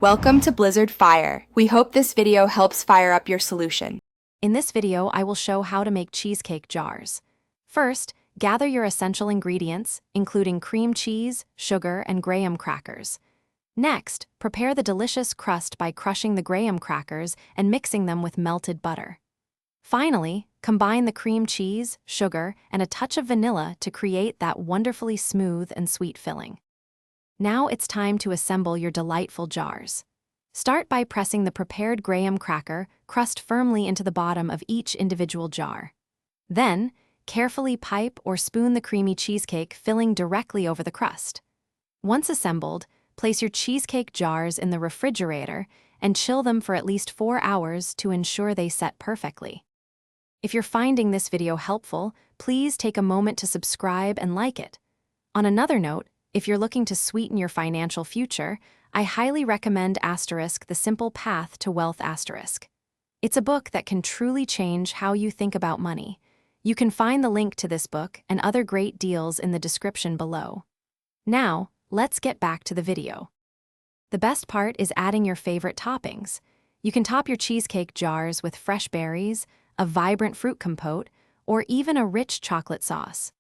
Welcome to Blizzard Fire. We hope this video helps fire up your solution. In this video, I will show how to make cheesecake jars. First, gather your essential ingredients, including cream cheese, sugar, and graham crackers. Next, prepare the delicious crust by crushing the graham crackers and mixing them with melted butter. Finally, combine the cream cheese, sugar, and a touch of vanilla to create that wonderfully smooth and sweet filling. Now it's time to assemble your delightful jars. Start by pressing the prepared graham cracker crust firmly into the bottom of each individual jar. Then, carefully pipe or spoon the creamy cheesecake filling directly over the crust. Once assembled, place your cheesecake jars in the refrigerator and chill them for at least 4 hours to ensure they set perfectly. If you're finding this video helpful, please take a moment to subscribe and like it. On another note, if you're looking to sweeten your financial future, I highly recommend The Simple Path to Wealth *. It's a book that can truly change how you think about money. You can find the link to this book and other great deals in the description below. Now, let's get back to the video. The best part is adding your favorite toppings. You can top your cheesecake jars with fresh berries, a vibrant fruit compote, or even a rich chocolate sauce.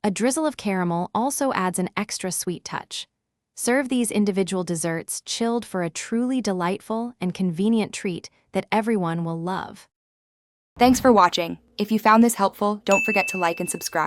A drizzle of caramel also adds an extra sweet touch. Serve these individual desserts chilled for a truly delightful and convenient treat that everyone will love. Thanks for watching. If you found this helpful, don't forget to like and subscribe.